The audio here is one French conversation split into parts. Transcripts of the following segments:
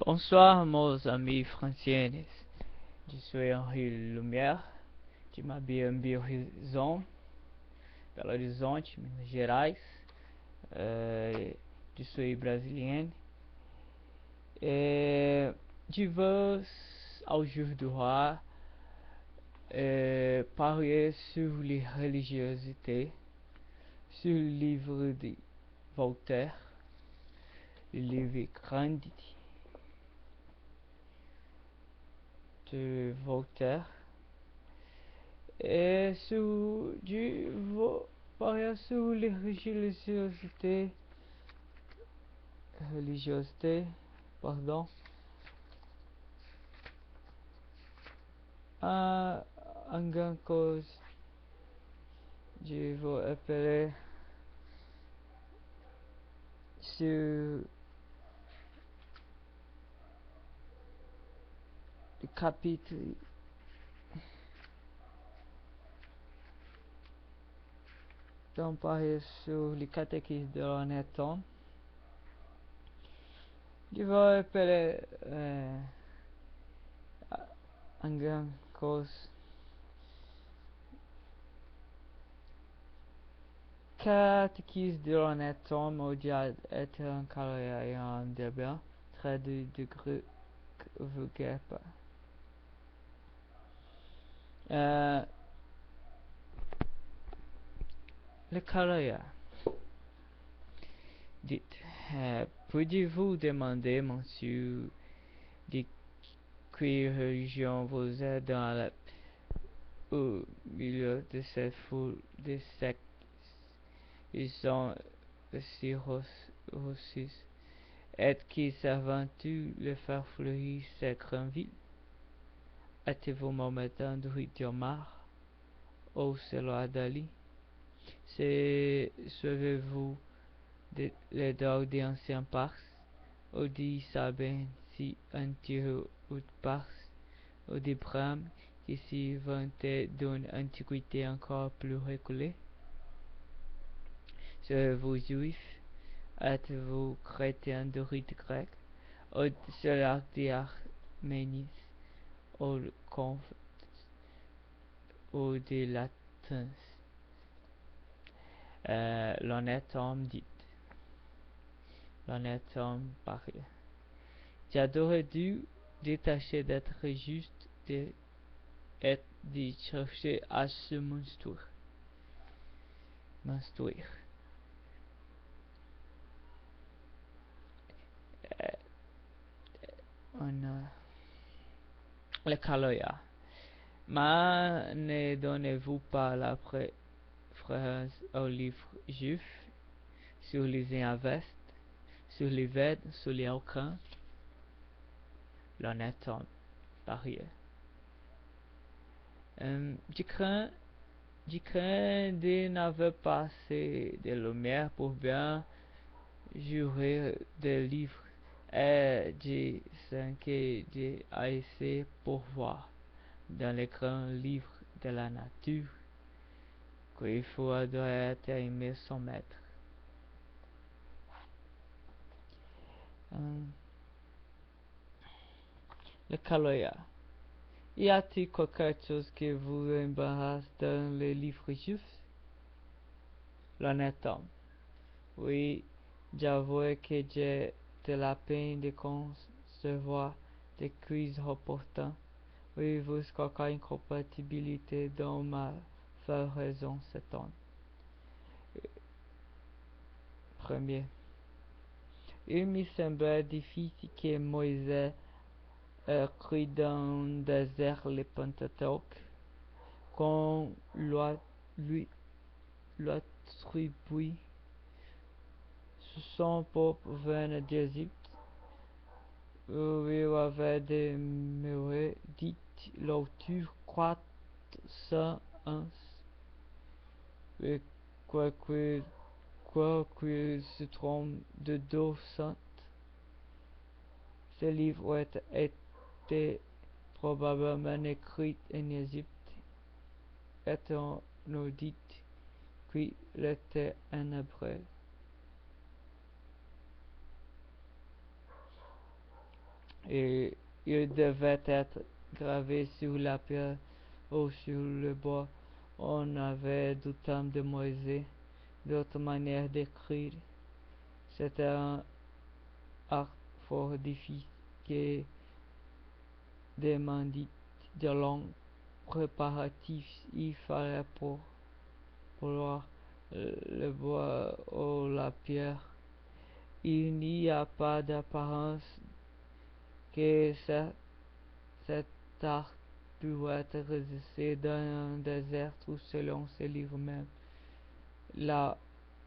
Bonsoir, meus amis francianos. Eu sou Henri Lumière, de Mabiambi Horizon, Belo Horizonte, Minas Gerais. Eu sou brasileiro. Je veux aujourd'hui parler sur les religiosités, sur le livre de Voltaire, le livre grand de Voltaire. Et je veux parler sur les religiosité, pardon, en grande cause, je veux appeler sur le chapitre d'en parler sur le catéchisme de l'honnête homme. Je veux appeler en grande cause catéchisme de l'honnête homme au diable est un carrière et un débat traduit de grec vulgaire. Le carrière. Dites, pouvez-vous demander, monsieur, de quelle religion vous êtes dans au milieu de cette foule de sectes? Ils sont aussi reçus. Est-ce qu'ils savent-tu le faire fleurir cette grande ville? Êtes-vous Mohammedan de Omar ou Salah Dali? Suivez-vous les dogmes des anciens Parses, ou des Sabins si antiques ou Parses, ou des Brahmes qui s'y vantaient d'une antiquité encore plus reculée? Suivez-vous Juifs? Êtes-vous chrétiens de rite grec, ou ceux des Arméniens, ou Contes, ou des Latins? L'honnête homme dit. L'honnête homme parlait. J'aurais dû détacher d'être juste et de chercher à se m'instruire. Le Kaloya. Mais ne donnez-vous pas la préférence aux livres juifs sur les Avestes, sur les Vèdes, sur les Alcans? L'honnête homme parlait. Je crains de n'avoir pas assez de lumière pour bien jurer des livres, et je sens que j'ai assez pour voir dans les grands livres de la nature qu'il faut adorer et aimer son maître. Le Kaloya. Y a-t-il quelque chose qui vous embarrasse dans les livres juifs? L'honnête homme. Oui, j'avoue que j'ai de la peine de concevoir des crises opportunes. Oui, vous quelque incompatibilité dont m'a fait raison cet homme. Premier. Il me semblait difficile que Moïse écrit dans le désert le Pentateuque, qu'on lui attribue son peuple venant d'Égypte, où il avait demeuré, dit l'auteur 401, et quoiqu'il se trompe de 200, ce livre a été probablement écrit en Égypte, étant nous dit qu'il était en hébreu. et il devait être gravé sur la pierre ou sur le bois. On avait du temps de Moïse d'autres manières d'écrire. C'était un art fort difficile qui demandait de longs préparatifs. Il fallait pour le bois ou la pierre. Il n'y a pas d'apparence que cet art peut être exercé dans un désert ou selon ses livres même. La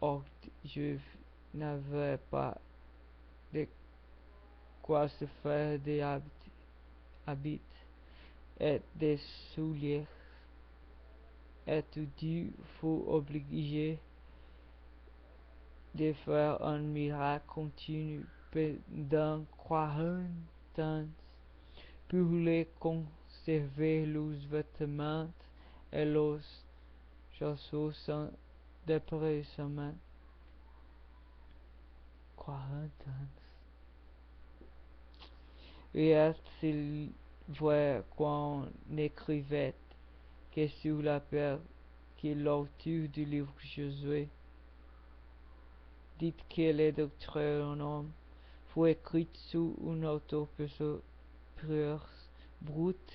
horde juive n'avait pas de quoi se faire des habits et des souliers, et Dieu fut obligé de faire un miracle continu pendant 40 ans pour les conserver les vêtements et les chaussures sans dépréciement. 40 ans. Et est-il vrai qu'on écrivait que sur la pierre que l'auteur du livre Josué dit que les Deutéronomes fut écrit sous une autopsie brute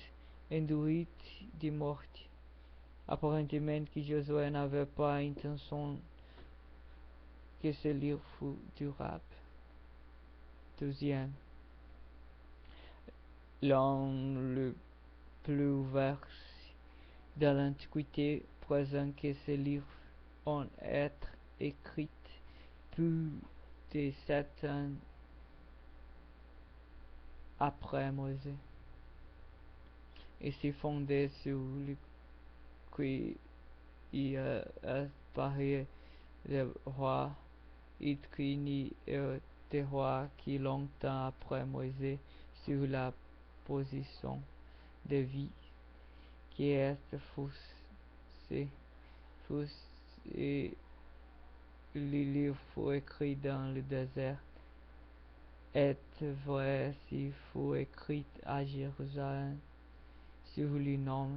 induite de mort. Apparemment que Josué n'avait pas intention que ce livre fût durable. Deuxième, l'un le plus vers de l'Antiquité présente que ces livres ont été écrits plus de 7 ans après Moïse et se fondait sur le qui apparaît le roi Idkini et des rois qui longtemps après Moïse sur la position de vie qui est faussée et le livre fut écrit dans le désert est vrai s'il fut écrit à Jérusalem sur le nom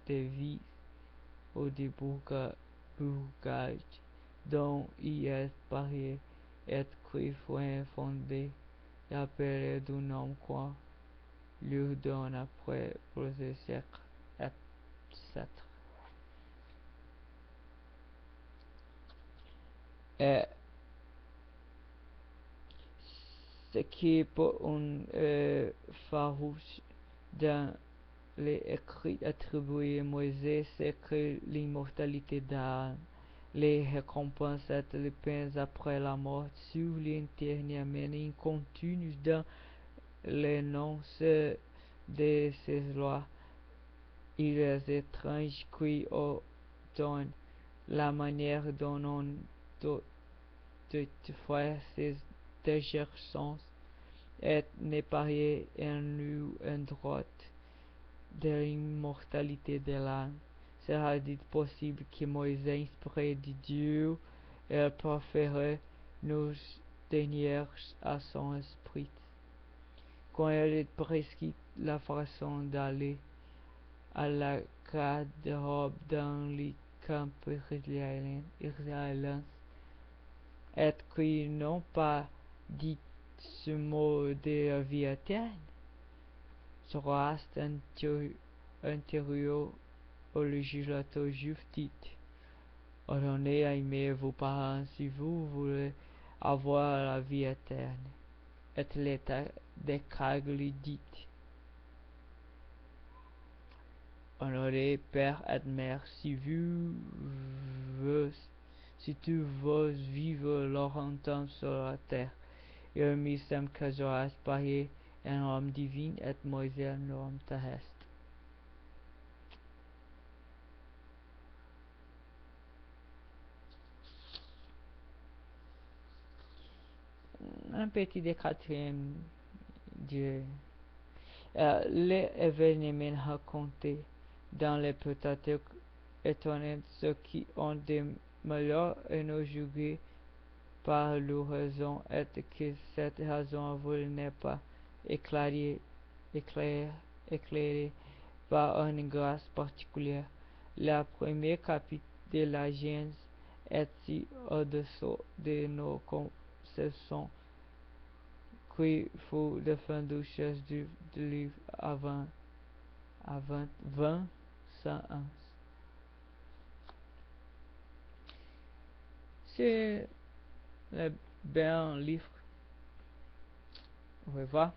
de vie ou de bourgage dont il est parlé et qui fut fondé appelé du nom qu'on lui donne après plusieurs siècles, etc. Et ce qui est pour un farouche dans les écrits attribués à Moïse, c'est que l'immortalité d'Aaron, les récompenses et les peines après la mort sur l'éternité continue dans l'énonce de ces lois. Il est étrange qui donne la manière dont on doit faire ces décharges et ne parier en nous un droit de l'immortalité de l'âme. Sera-t-il possible que Moïse, inspiré de Dieu, ait préféré nous tenir à son esprit quand il prescrit la façon d'aller à la garde-robe dans les camps israéliens, et qui n'ont pas dit ce mot de la vie éternelle? Sera intérieur au législateur juif dit: ordonnez à aimer vos parents si vous voulez avoir la vie éternelle. Et l'État déclare dit: honorez père et mère si tu veux vivre longtemps sur la terre. Il me semble que j'aurais parié un homme divin et Moïse un homme terrestre. Un petit de quatrième Dieu. Les événements racontés dans les Pentateuque étonnent ceux qui ont des malheurs et nous juger par leur raison et que cette raison avouée n'est pas éclairé, éclairé par une grâce particulière. Le premier chapitre de la Genèse est si au-dessous de nos conceptions qu'il faut défendre chose du livre avant 20 ans. C'est le bien livre. Au revoir.